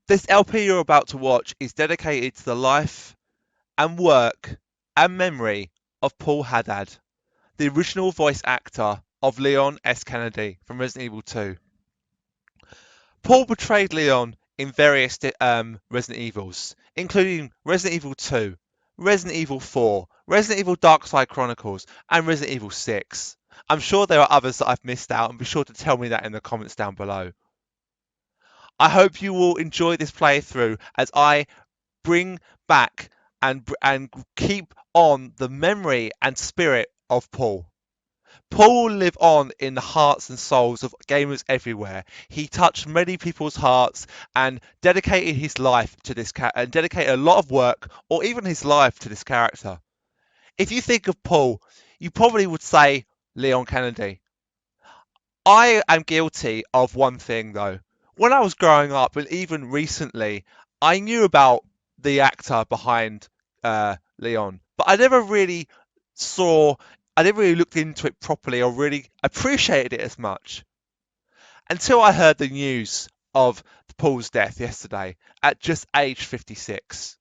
This LP you're about to watch is dedicated to the life and work and memory of Paul Haddad, the original voice actor of Leon S. Kennedy from Resident Evil 2. Paul portrayed Leon in various Resident Evils, including Resident Evil 2, Resident Evil 4, Resident Evil Dark Side Chronicles, and Resident Evil 6. I'm sure there are others that I've missed out, and be sure to tell me that in the comments down below. I hope you will enjoy this playthrough as I bring back and keep on the memory and spirit of Paul. Paul will live on in the hearts and souls of gamers everywhere. He touched many people's hearts and dedicated his life to this and dedicated a lot of work or even his life to this character. If you think of Paul, you probably would say Leon Kennedy. I am guilty of one thing though. When I was growing up, and even recently, I knew about the actor behind Leon, but I never really saw, I never really looked into it properly or really appreciated it as much until I heard the news of Paul's death yesterday at just age 56.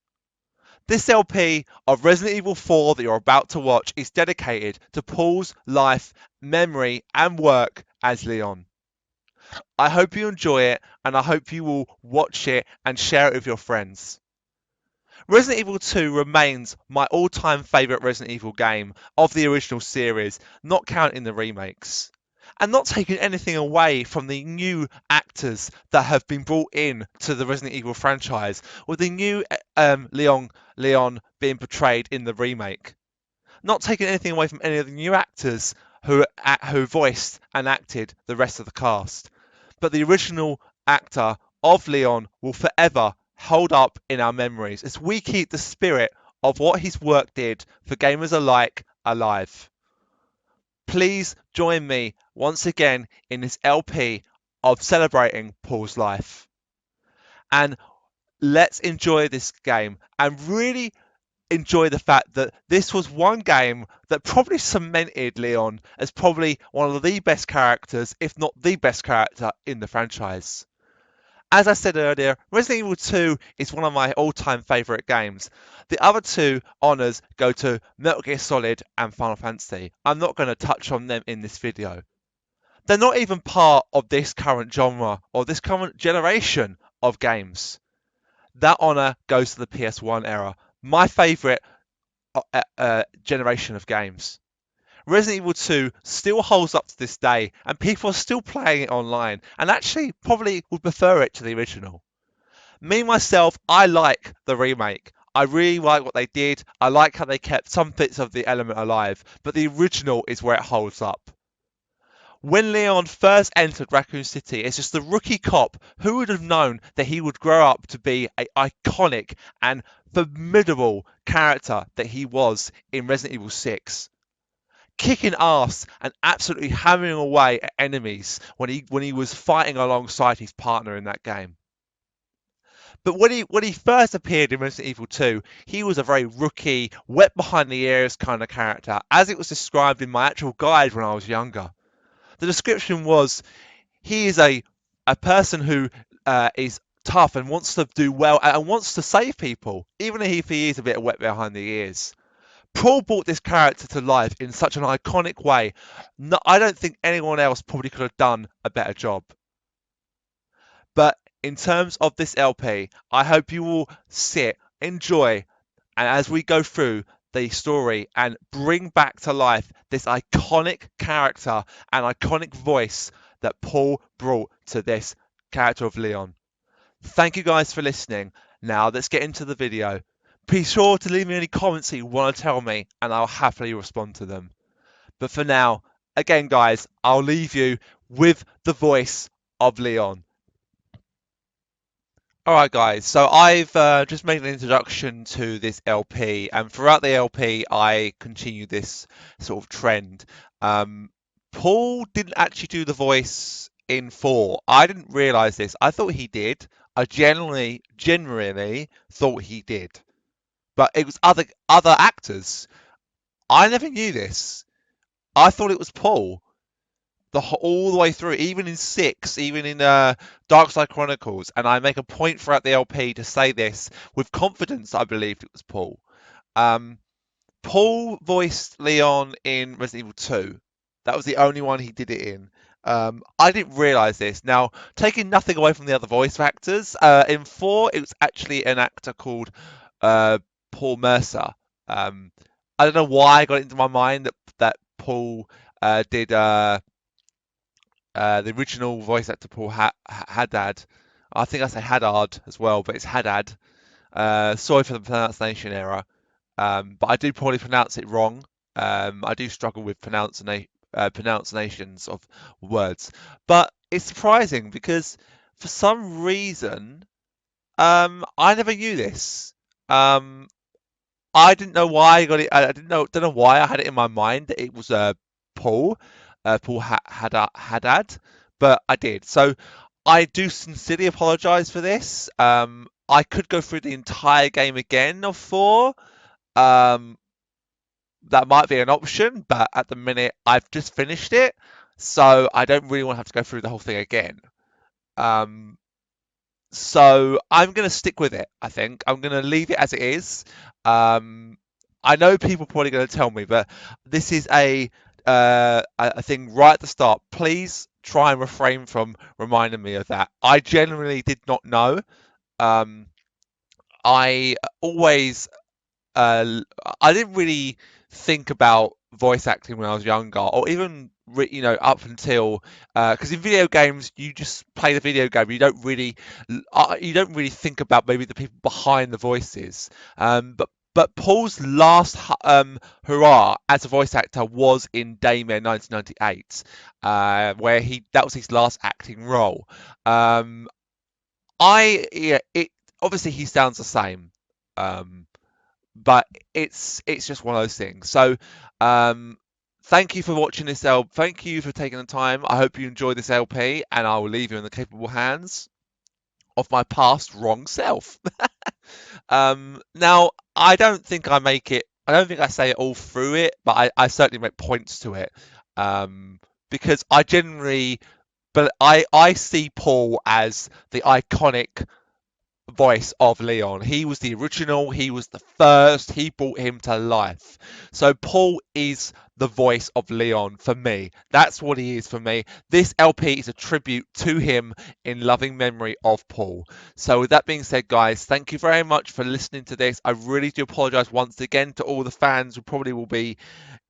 This LP of Resident Evil 4 that you're about to watch is dedicated to Paul's life, memory, and work as Leon. I hope you enjoy it, and I hope you will watch it and share it with your friends. Resident Evil 2 remains my all-time favourite Resident Evil game of the original series, not counting the remakes. And not taking anything away from the new actors that have been brought in to the Resident Evil franchise, with the new Leon being portrayed in the remake. Not taking anything away from any of the new actors who voiced and acted the rest of the cast. But the original actor of Leon will forever hold up in our memories as we keep the spirit of what his work did for gamers alike alive. Please join me once again in this LP of celebrating Paul's life. And let's enjoy this game and really enjoy the fact that this was one game that probably cemented Leon as probably one of the best characters, if not the best character in the franchise. As I said earlier, Resident Evil 2 is one of my all-time favourite games. The other two honours go to Metal Gear Solid and Final Fantasy. I'm not going to touch on them in this video. They're not even part of this current genre or this current generation of games. That honour goes to the PS1 era, my favourite generation of games. Resident Evil 2 still holds up to this day, and people are still playing it online, and actually probably would prefer it to the original. Me, myself, I like the remake. I really like what they did. I like how they kept some bits of the element alive, but the original is where it holds up. When Leon first entered Raccoon City as just the rookie cop, who would have known that he would grow up to be an iconic and formidable character that he was in Resident Evil 6? Kicking ass and absolutely hammering away at enemies when he was fighting alongside his partner in that game. But when he first appeared in Resident Evil 2, he was a very rookie, wet behind the ears kind of character, as it was described in my actual guide when I was younger. The description was, he is a person who is tough and wants to do well and wants to save people, even if he is a bit wet behind the ears. Paul brought this character to life in such an iconic way. No, I don't think anyone else probably could have done a better job. But in terms of this LP, I hope you will sit, enjoy, and as we go through the story and bring back to life this iconic character and iconic voice that Paul brought to this character of Leon. Thank you guys for listening. Now let's get into the video. Be sure to leave me any comments that you want to tell me, and I'll happily respond to them. But for now, again guys, I'll leave you with the voice of Leon. Alright guys, so I've just made an introduction to this LP, and throughout the LP I continue this sort of trend. Paul didn't actually do the voice in 4. I didn't realise this. I thought he did. I genuinely thought he did. But it was other actors. I never knew this. I thought it was Paul. all the way through, even in 6, even in Dark Side Chronicles, and I make a point throughout the LP to say this with confidence. I believed it was Paul. Um, Paul voiced Leon in Resident Evil 2. That was the only one he did it in. I didn't realise this. Now, taking nothing away from the other voice actors, in 4 it was actually an actor called uh, Paul Mercier. Um, I don't know why I got it into my mind that Paul did the original voice actor Paul Haddad. I think I say Haddad as well, but it's Haddad. Sorry for the pronunciation error. But I do probably pronounce it wrong. I do struggle with pronunciations of words. But it's surprising because for some reason, I never knew this. Um, I didn't know why I got it. I don't know why I had it in my mind that it was Paul, Haddad, but I did. So I do sincerely apologise for this. I could go through the entire game again of 4. Um, that might be an option, but at the minute I've just finished it, so I don't really want to have to go through the whole thing again. Um, so I'm going to stick with it, I think. I'm going to leave it as it is. I know people are probably going to tell me, but this is a thing right at the start. Please try and refrain from reminding me of that. I genuinely did not know. Um, I always uh, I didn't really think about voice acting when I was younger, or even up until because in video games you just play the video game. You don't really think about maybe the people behind the voices. But Paul's last hurrah as a voice actor was in Daymare 1998, where he that was his last acting role. Yeah, it obviously he sounds the same. Um, but it's just one of those things. So, thank you for watching this LP. Thank you for taking the time. I hope you enjoyed this LP, and I will leave you in the capable hands of my past wrong self. Now, I don't think I make it. I don't think I say it all through it, but I certainly make points to it. Because I generally, but I see Paul as the iconic voice of Leon. He was the original, he was the first, he brought him to life. So Paul is the voice of Leon for me. That's what he is for me. This LP is a tribute to him in loving memory of Paul. So with that being said, guys, thank you very much for listening to this. I really do apologise once again to all the fans who probably will be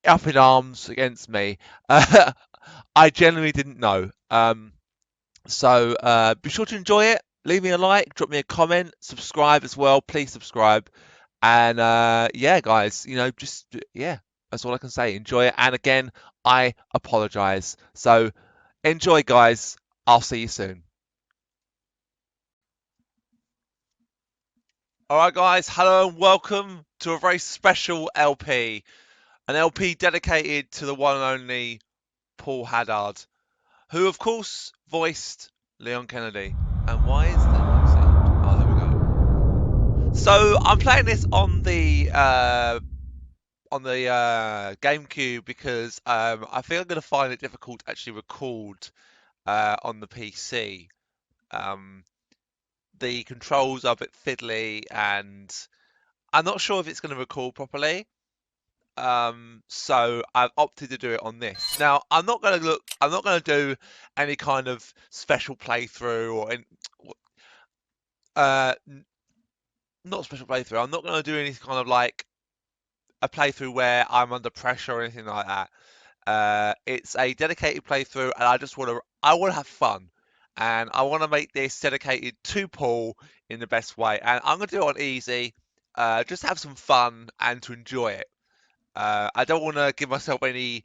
up in arms against me. I genuinely didn't know. So be sure to enjoy it. Leave me a like, drop me a comment, subscribe as well. Please subscribe. And yeah, guys, yeah, that's all I can say. Enjoy it. And again, I apologize. So enjoy, guys. I'll see you soon. All right, guys. Hello and welcome to a very special LP. An LP dedicated to the one and only Paul Haddad, who, of course, voiced Leon Kennedy. And why is there no sound? Oh, there we go. So I'm playing this on the GameCube because I think I'm going to find it difficult to actually record on the PC. Um, the controls are a bit fiddly, and I'm not sure if it's going to record properly. So I've opted to do it on this. Now, I'm not going to do any kind of special playthrough uh, not special playthrough. I'm not going to do any kind of like a playthrough where I'm under pressure or anything like that. It's a dedicated playthrough, and I want to have fun, and I want to make this dedicated to Paul in the best way. And I'm going to do it on easy, just have some fun and to enjoy it. I don't want to give myself any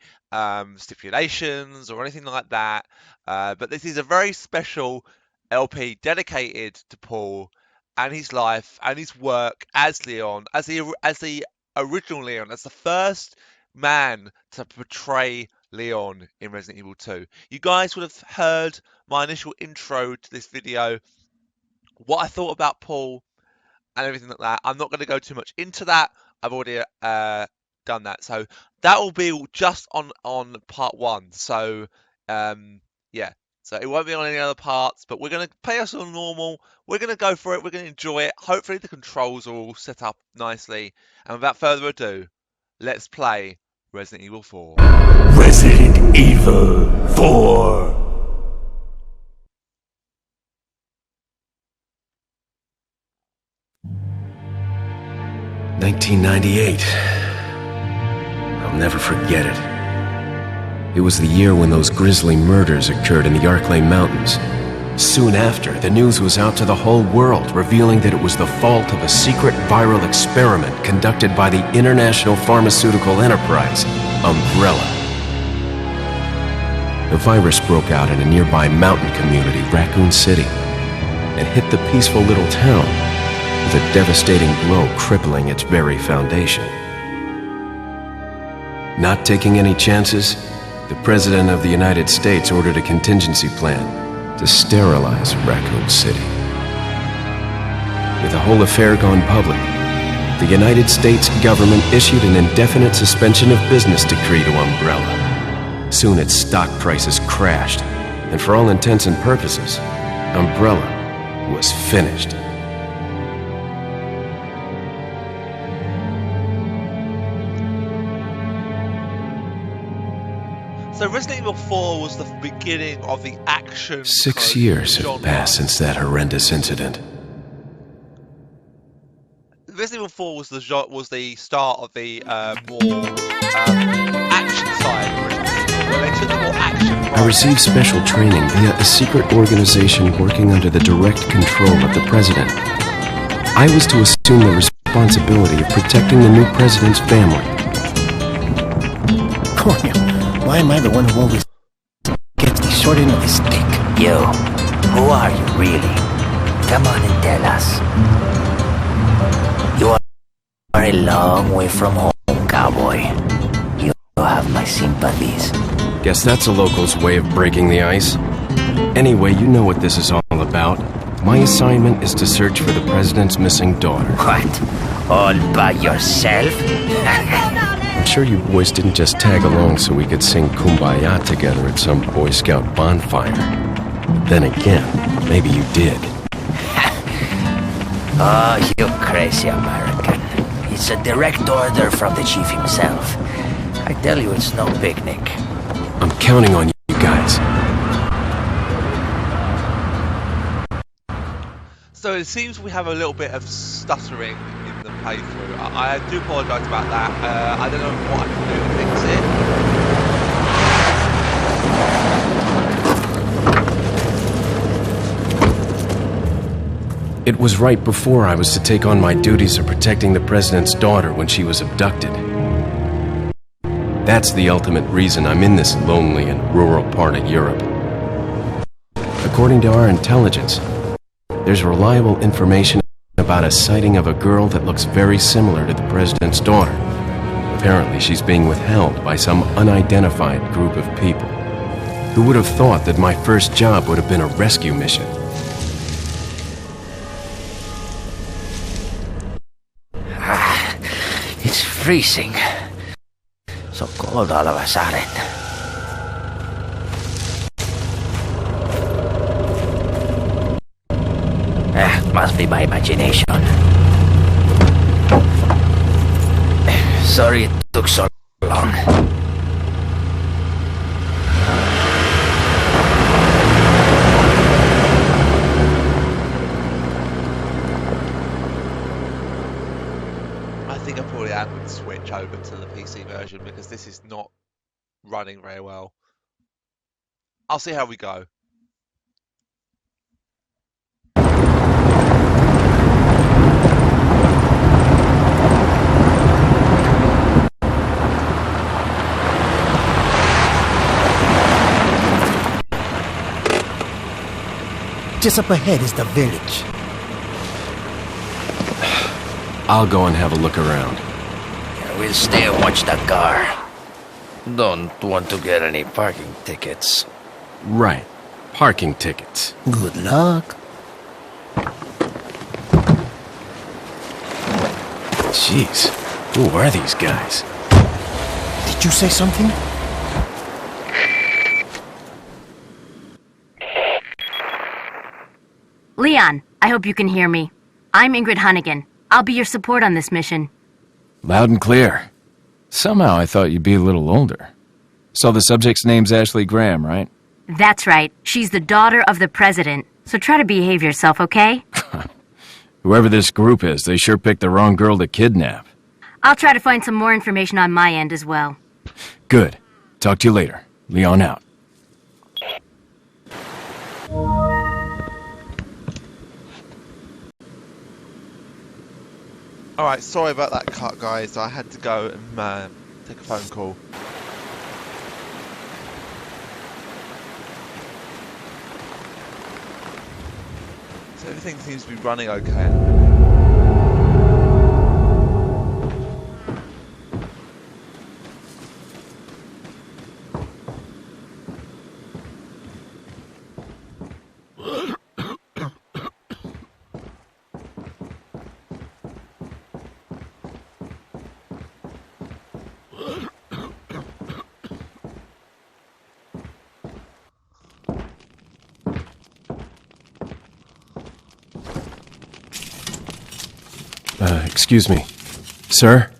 stipulations or anything like that. But this is a very special LP dedicated to Paul and his life and his work as Leon, as the original Leon, as the first man to portray Leon in Resident Evil 2. You guys would have heard my initial intro to this video, what I thought about Paul, and everything like that. I'm not going to go too much into that. I've already done that, so that will be just on part 1. So Yeah. So it won't be on any other parts, but we're going to play us on normal. We're going to go for it. We're going to enjoy it. Hopefully the controls are all set up nicely. And without further ado, let's play Resident Evil 4. Resident Evil 4. 1998. I'll never forget it. It was the year when those grisly murders occurred in the Arklay Mountains. Soon after, the news was out to the whole world, revealing that it was the fault of a secret viral experiment conducted by the international pharmaceutical enterprise, Umbrella. The virus broke out in a nearby mountain community, Raccoon City, and hit the peaceful little town with a devastating blow crippling its very foundation. Not taking any chances, the President of the United States ordered a contingency plan to sterilize Raccoon City. With the whole affair gone public, the United States government issued an indefinite suspension of business decree to Umbrella. Soon its stock prices crashed, and for all intents and purposes, Umbrella was finished. So Resident Evil 4 was the beginning of the action. 6 years have passed since that horrendous incident. Resident Evil 4 was the start of the more action side of Resident Evil, where they took the more action. I received special training via a secret organization working under the direct control of the president. I was to assume the responsibility of protecting the new president's family. Cornel, why am I the one who always gets the short end of the stick? You, who are you really? Come on and tell us. You are a long way from home, cowboy. You have my sympathies. Guess that's a local's way of breaking the ice. Anyway, you know what this is all about. My assignment is to search for the president's missing daughter. What? All by yourself? I'm sure you boys didn't just tag along so we could sing Kumbaya together at some Boy Scout bonfire. Then again, maybe you did. Oh, you crazy American. It's a direct order from the chief himself. I tell you, it's no picnic. I'm counting on you guys. So it seems we have a little bit of stuttering in the playthrough. I do apologise about that. I don't know what I can do to fix it. It was right before I was to take on my duties of protecting the president's daughter when she was abducted. That's the ultimate reason I'm in this lonely and rural part of Europe. According to our intelligence, there's reliable information about a sighting of a girl that looks very similar to the president's daughter. Apparently, she's being withheld by some unidentified group of people. Who would have thought that my first job would have been a rescue mission? It's freezing. So cold all of a sudden. Must be my imagination. Sorry it took so long. I think I probably am going to switch over to the PC version because this is not running very well. I'll see how we go. Just up ahead is the village. I'll go and have a look around. We'll stay and watch the car. Don't want to get any parking tickets. Right. Parking tickets. Good luck. Jeez. Who are these guys? Did you say something? Leon, I hope you can hear me. I'm Ingrid Hunnigan. I'll be your support on this mission. Loud and clear. Somehow I thought you'd be a little older. So the subject's name's Ashley Graham, right? That's right. She's the daughter of the president. So try to behave yourself, okay? Whoever this group is, they sure picked the wrong girl to kidnap. I'll try to find some more information on my end as well. Good. Talk to you later. Leon out. Alright, sorry about that cut, guys. I had to go and take a phone call. So everything seems to be running okay. Excuse me. Sir?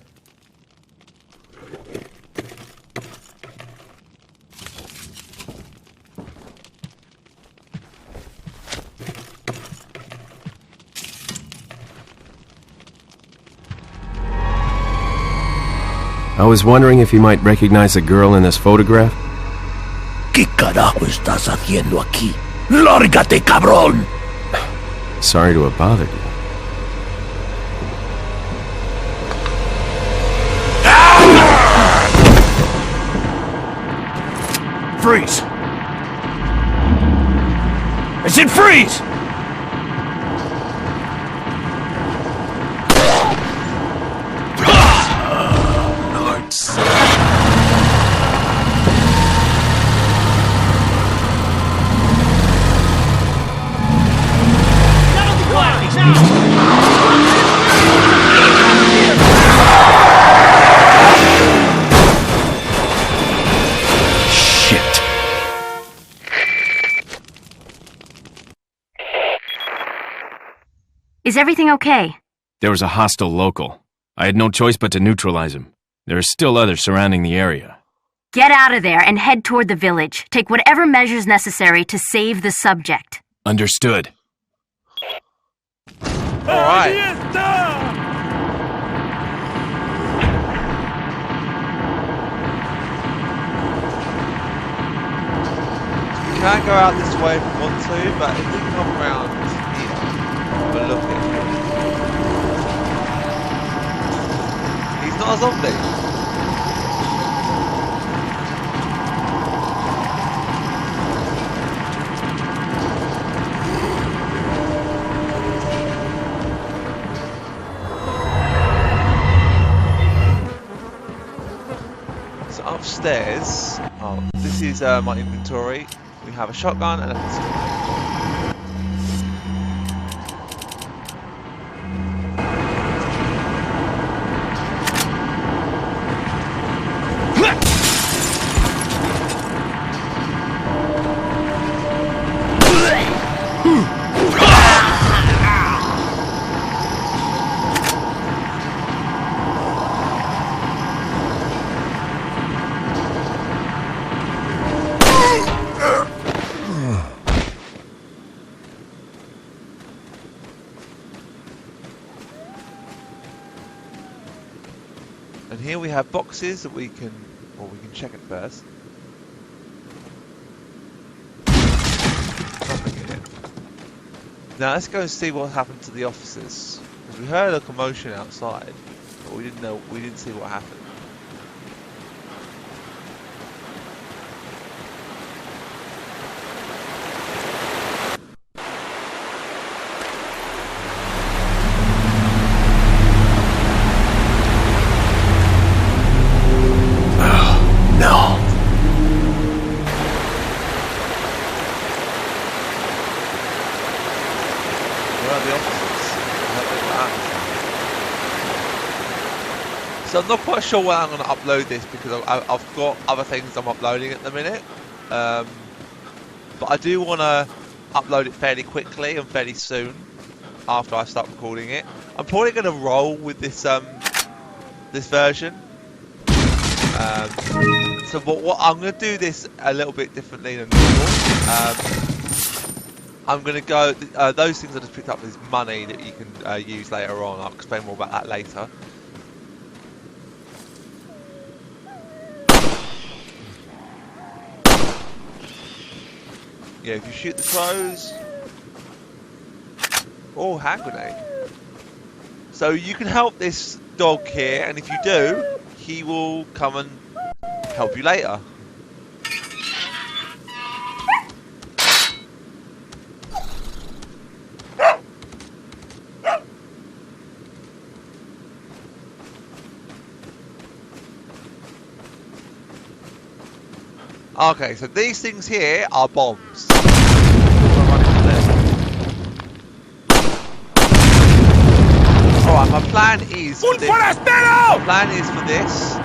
I was wondering if you might recognize the girl in this photograph? ¿Qué carajo estás haciendo aquí? ¡Lárgate, cabrón! Sorry to have bothered you. Freeze! I said freeze! Is everything okay? There was a hostile local. I had no choice but to neutralize him. There are still others surrounding the area. Get out of there and head toward the village. Take whatever measures necessary to save the subject. Understood. Alright. We can go out this way if we want to, but if we come around here, we'll look at him. He's not a zombie. So upstairs, this is my inventory. We have a shotgun and a pistol. And here we have boxes that we can check it first. Nothing in it. Now let's go and see what happened to the officers. Because we heard a commotion outside, but we didn't see what happened. So I'm not quite sure when I'm going to upload this because I've got other things I'm uploading at the minute. But I do want to upload it fairly quickly and fairly soon after I start recording it. I'm probably going to roll with this this version. So what I'm going to do this a little bit differently than normal. I'm going to go, those things I just picked up is money that you can use later on. I'll explain more about that later. Yeah, if you shoot the crows. Oh, hand grenade. So you can help this dog here, and if you do, he will come and help you later. Okay, so these things here are bombs. Alright, my plan is for this. My plan is for this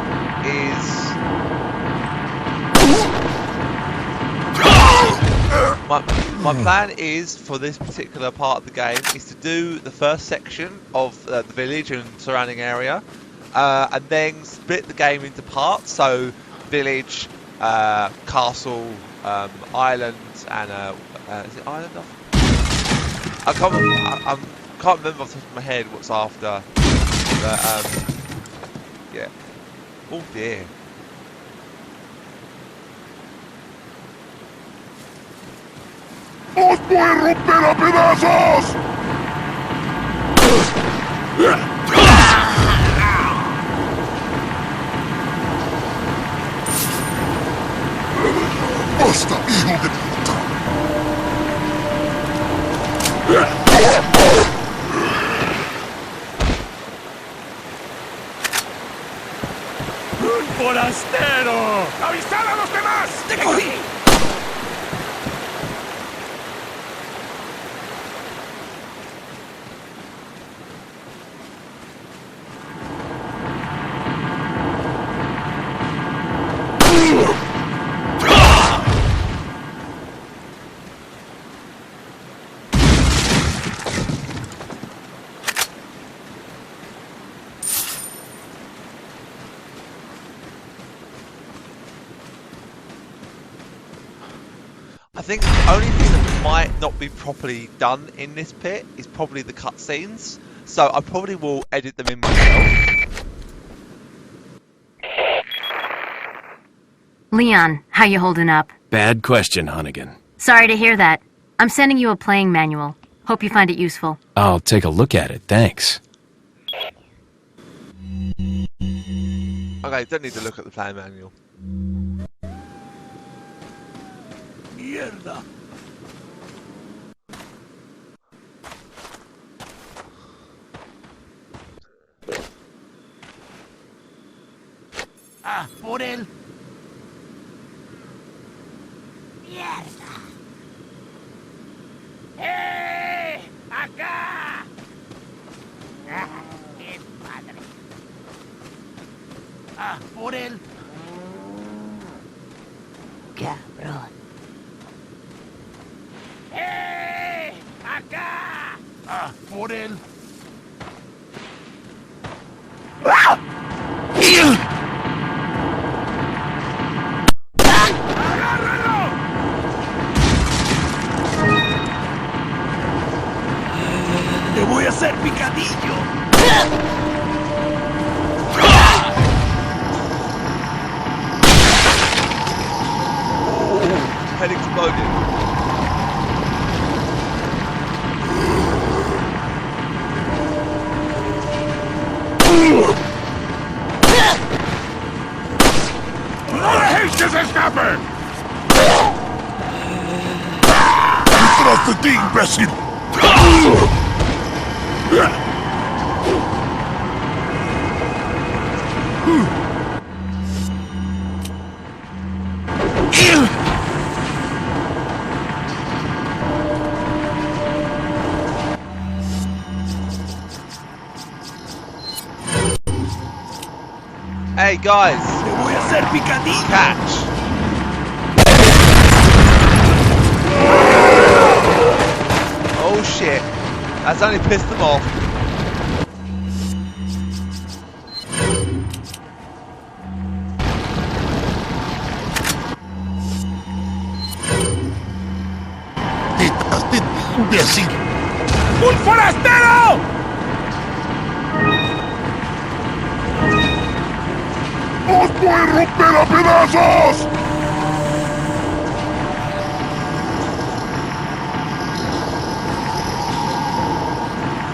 my plan is for this particular part of the game is to do the first section of the village and surrounding area, and then split the game into parts. So village, castle, island, and is it island? I can't remember off the top of my head what's after. But yeah. Oh dear. ¡Os voy a romper a pedazos! ¡Basta, hijo de puta! ¡Un forastero! ¡Avisad a los demás! ¡Te cogí! I think the only thing that might not be properly done in this pit is probably the cutscenes, so I probably will edit them in myself. Leon, how you holding up? Bad question, Hunnigan. Sorry to hear that. I'm sending you a playing manual. Hope you find it useful. I'll take a look at it, thanks. Okay, don't need to look at the plan manual. Mierda! Ah, por él. Mierda. Acá. Ah, qué padre. Ah, por él. Cabrón. Acá. Ah, por él. ¡Te voy a hacer picadillo! Head exploded. ¡No dejéis que se escape! ¡Detrás de ti, imbécil! Hey guys, ¡Te voy a hacer picadillo! catch. That's only pissed them off. ¡Imbécil! ¡Un forastero! ¡Os voy a romper a pedazos!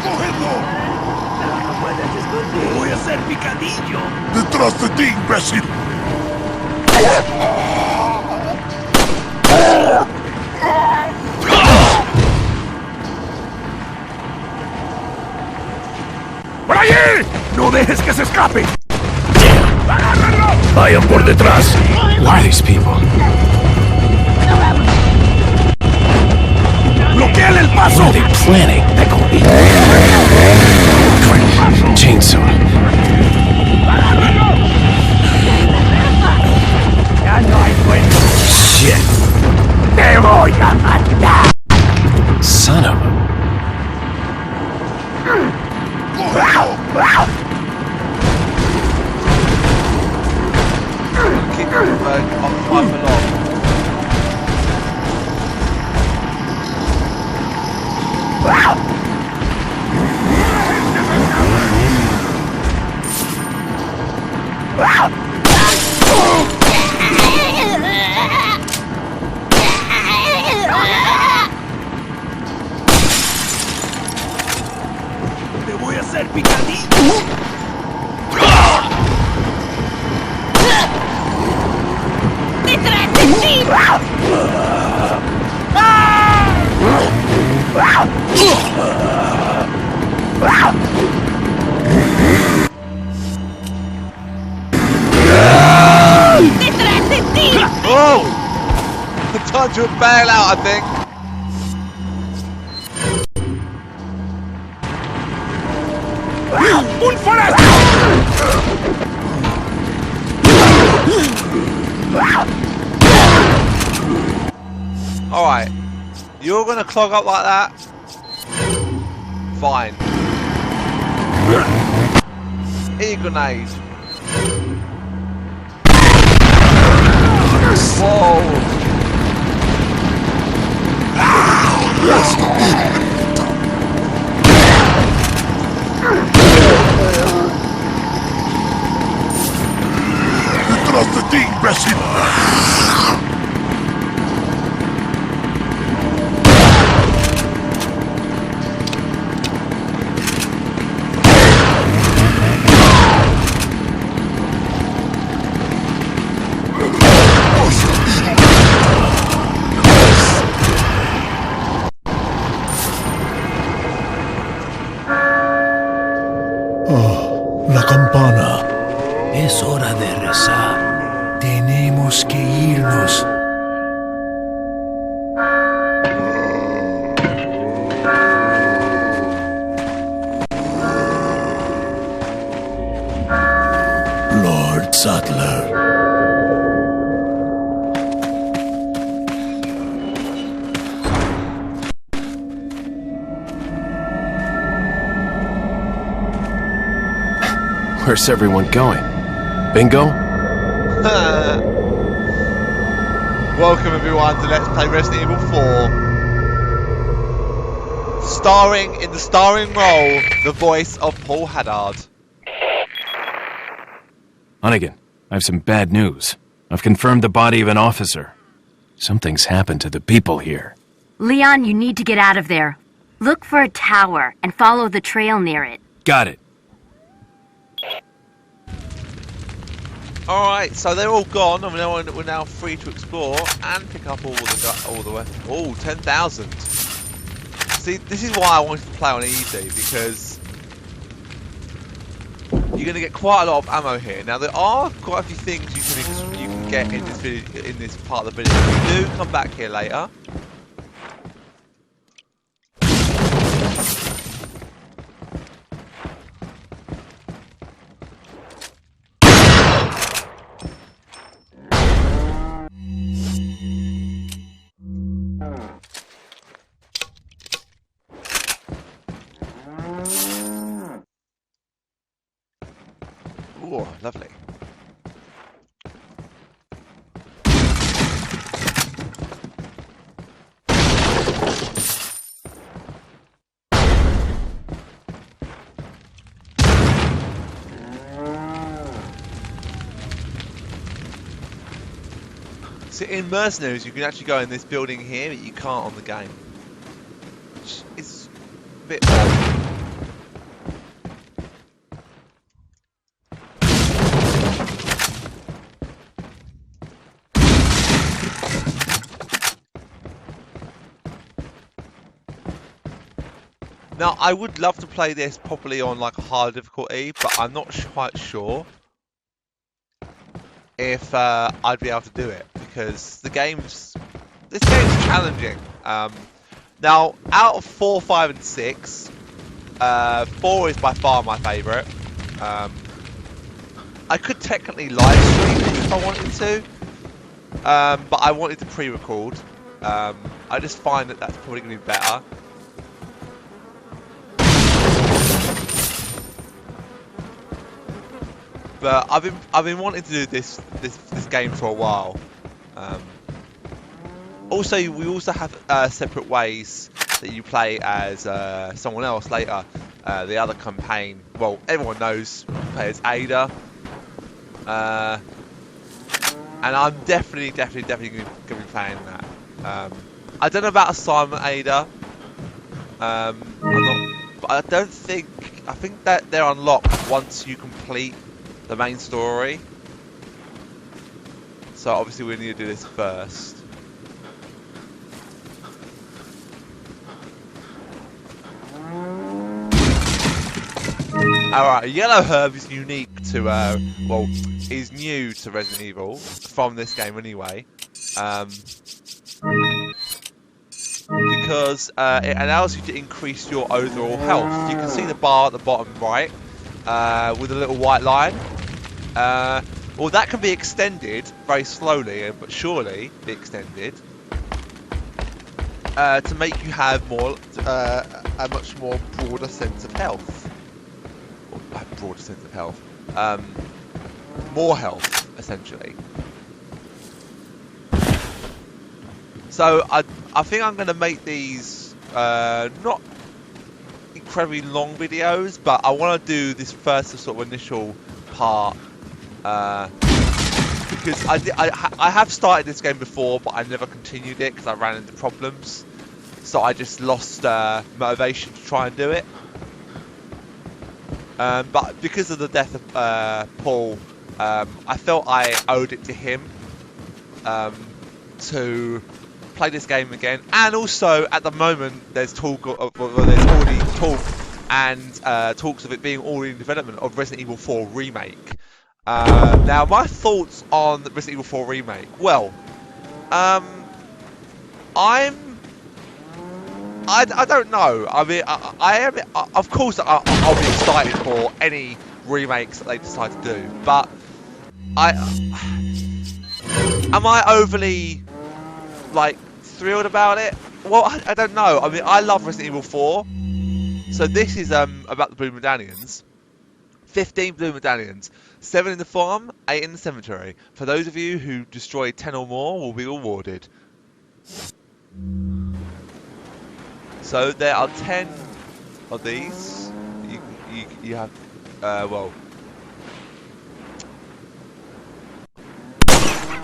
¡Cogedlo! No puedes esconder. Voy a hacer picadillo. ¡Detrás de ti, imbécil! ¡Por allí! ¡No dejes que se escape! Vayan por detrás. Who are these people? ¡Bloqueale el What paso! are they planning? Crap. Chainsaw. Ya no hay vuelta. Shit. Te voy a matar. Son of a... Keep on quite a lot. ¡Te voy a hacer picadillo! ¡Detrás de ti! ¡Detrás de ti! Oh! Time to bail out, I think. ¡Un forastero! Alright. You're gonna clog up like that? Fine. Eat a grenade. Whoa! ¡Detrás de ti, imbécil! Oh, la campana. Es hora de rezar. Tenemos que irnos. Lord Sattler. Where's everyone going? Bingo? Welcome everyone to Let's Play Resident Evil 4. Starring in the starring role, the voice of Paul Haddad. Hunnigan, I have some bad news. I've confirmed the body of an officer. Something's happened to the people here. Leon, you need to get out of there. Look for a tower and follow the trail near it. Got it. Alright, so they're all gone and we're now free to explore and pick up all the way. Oh, 10,000. See, this is why I wanted to play on easy, because you're going to get quite a lot of ammo here. Now there are quite a few things you can get in this video, in this part of the video. We do come back here later. Oh, lovely. So in Mercenaries, you can actually go in this building here, but you can't on the game. Which is a bit odd. Now, I would love to play this properly on like a hard difficulty, but I'm not quite sure if I'd be able to do it because this game's challenging. Now, out of 4, 5, and 6, 4 is by far my favourite. I could technically live stream it if I wanted to, but I wanted to pre-record. I just find that that's probably going to be better. But I've been wanting to do this game for a while. Also, we also have separate ways that you play as someone else later. The other campaign, well, everyone knows you play as Ada, and I'm definitely going to be playing that. I don't know about Assignment Ada. I'm not, but I think that they're unlocked once you complete the main story. So obviously we need to do this first. Alright, Yellow Herb is unique to, well, is new to Resident Evil, from this game anyway. Because it allows you to increase your overall health. You can see the bar at the bottom right, with a little white line. Well, that can be extended very slowly, but surely be extended to make you have more, a much more broader sense of health. Or, a broader sense of health. More health, essentially. So I think I'm going to make these not incredibly long videos, but I want to do this first sort of initial part. Because I have started this game before, but I never continued it because I ran into problems. So I just lost motivation to try and do it. But because of the death of Paul, I felt I owed it to him to play this game again. And also, at the moment, there's talk of, there's already talk and talks of it being already in development of Resident Evil 4 Remake. Now, my thoughts on the Resident Evil 4 Remake. Well, I don't know. I mean, I am. Of course, I'll be excited for any remakes that they decide to do. But am I overly like thrilled about it? Well, I don't know. I mean, I love Resident Evil 4. So this is about the Blue Medallions. 15 Blue Medallions. 7 in the farm, 8 in the cemetery. For those of you who destroy 10 or more, will be rewarded. So there are 10 of these. You have, well.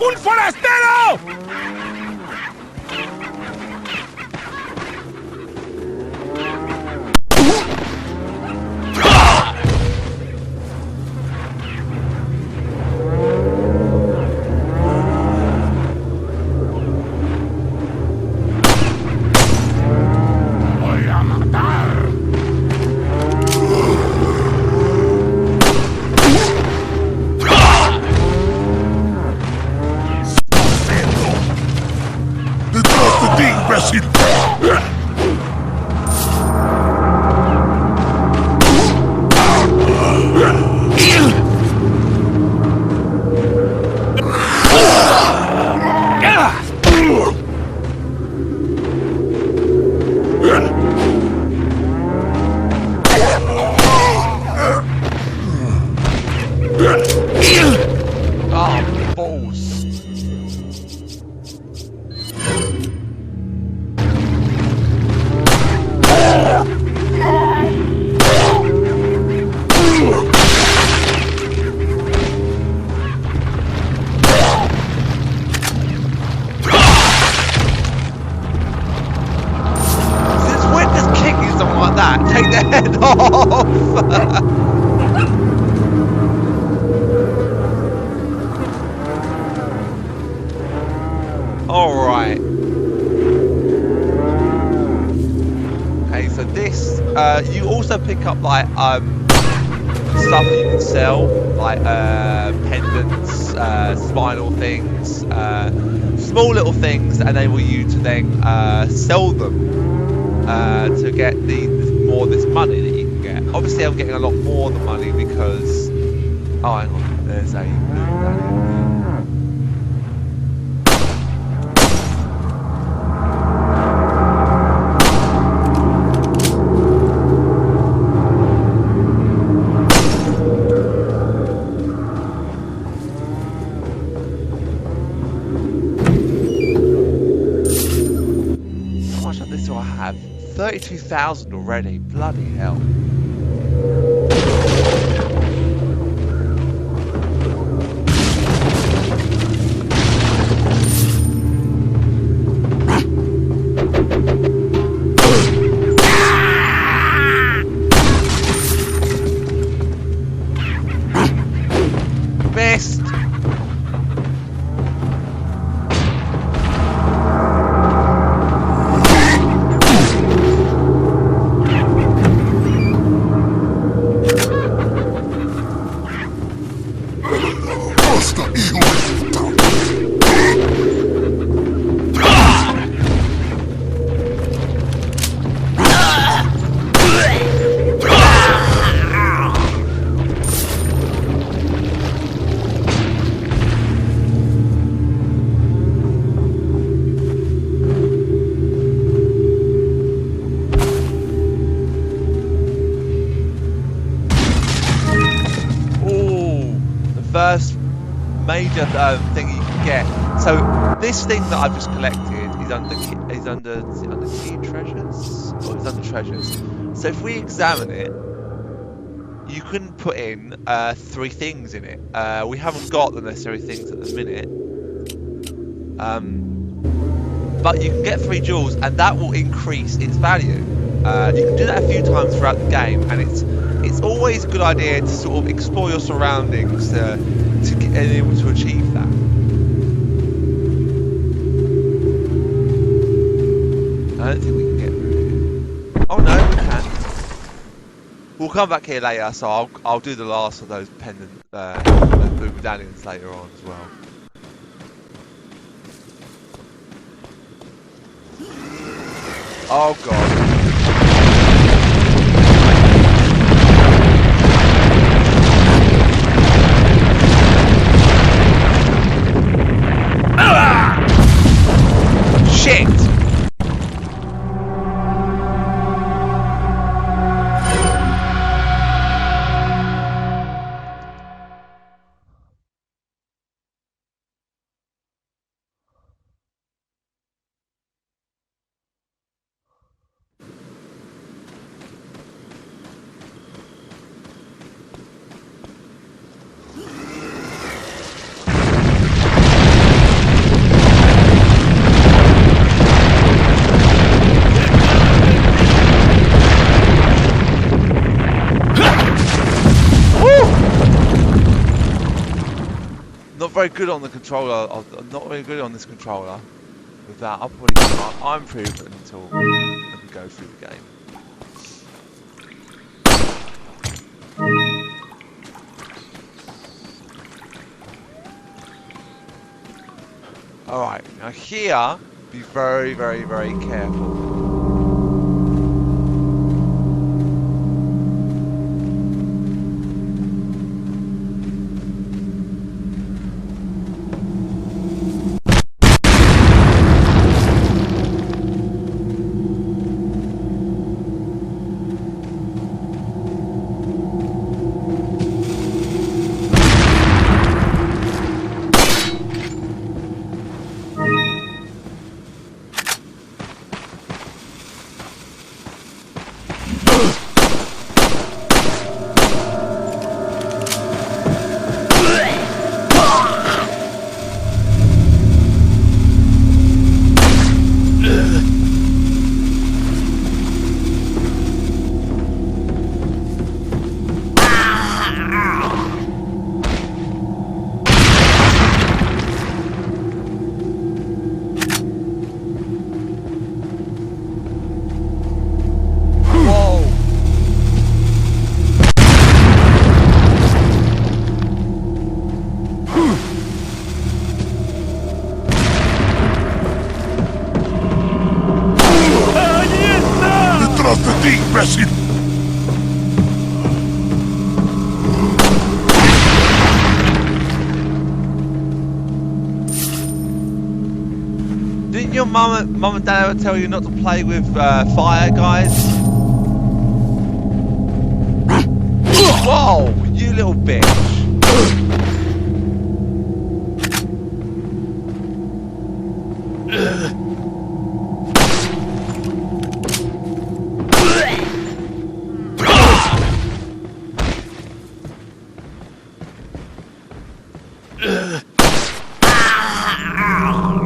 ¡Un forastero! Ugh! head off! Alright. Okay, so this, you also pick up like, stuff that you can sell, like, pendants, spinal things, small little things that enable you to then, sell them, to get more of this money that you can get. Obviously I'm getting a lot more of the money because, oh hang on, there's a blue medallion. How much of this do I have? 32,000 already, bloody hell. Missed! First major thing you can get. So this thing that I've just collected is under key treasures, or is under treasures. So if we examine it, you can put in 3 things in it. We haven't got the necessary things at the minute, but you can get 3 jewels, and that will increase its value. You can do that a few times throughout the game, and it's always a good idea to sort of explore your surroundings to get able to achieve that. I don't think we can get through here. Oh no, we can. We'll come back here later, so I'll do the last of those pendant, those blue medallions later on as well. Oh god. Shit! Not very good on the controller. I'm not very good on this controller. With that, I'll probably I'm proven until I can go through the game. Alright, now here, be very, very, very careful. imbécile! Didn't your mum and dad ever tell you not to play with fire, guys? Whoa, you little bitch!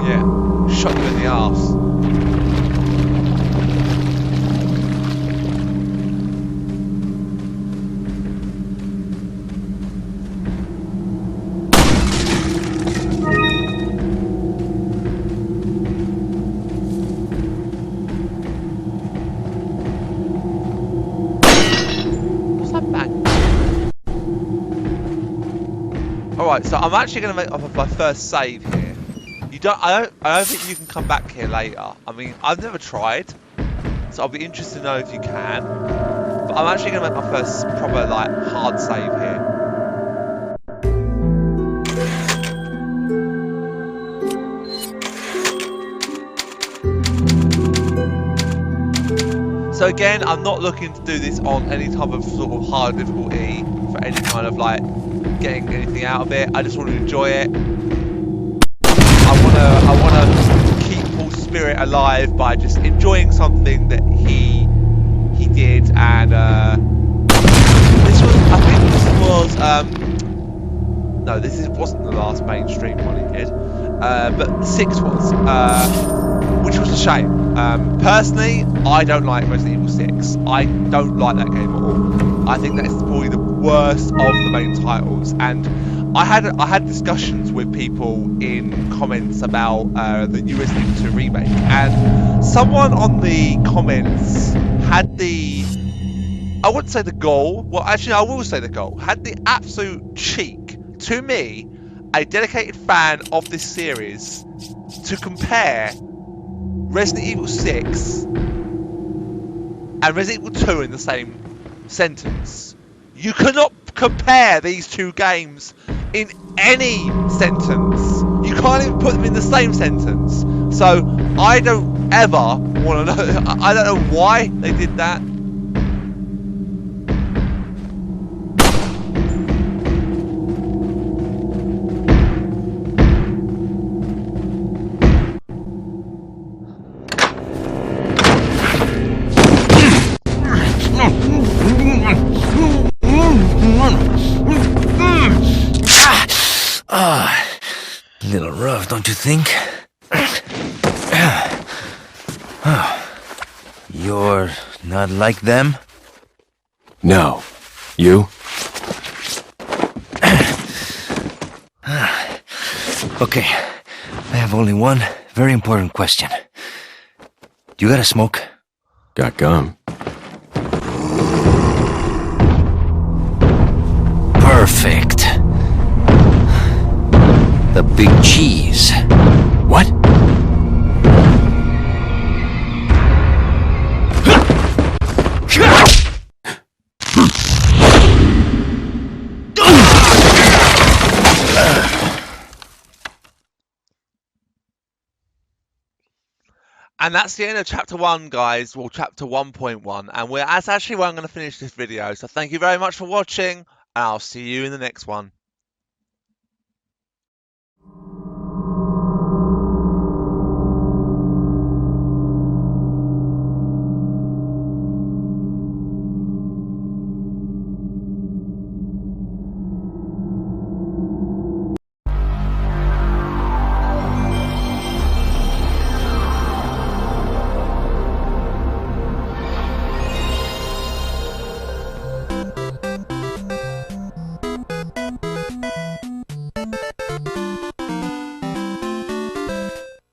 Yeah, shot you in the arse. What's that bang? Alright, so I'm actually going to make my first save here. I don't think you can come back here later. I mean, I've never tried, so I'll be interested to know if you can. But I'm actually going to make my first proper, like, hard save here. So again, I'm not looking to do this on any type of sort of hard difficulty for any kind of, like, getting anything out of it. I just want to enjoy it. I want to keep Paul's spirit alive by just enjoying something that he did, and this wasn't the last mainstream one he did, but 6 was, which was a shame. Personally, I don't like Resident Evil 6. I don't like that game at all. I think that's probably the worst of the main titles, and I had discussions with people in comments about the new Resident Evil 2 remake, and someone on the comments had I wouldn't say the goal, well actually I will say the goal, had the absolute cheek to me, a dedicated fan of this series, to compare Resident Evil 6 and Resident Evil 2 in the same sentence. You cannot compare these two games in any sentence. You can't even put them in the same sentence. So I don't ever want to know. I don't know why they did that. Little rough, don't you think? You're not like them? No. You? Okay, I have only one very important question. You got a smoke? Got gum. Perfect. The big cheese. What? And that's the end of chapter 1, guys. Well, chapter 1.1. And that's actually where I'm going to finish this video. So thank you very much for watching, and I'll see you in the next one.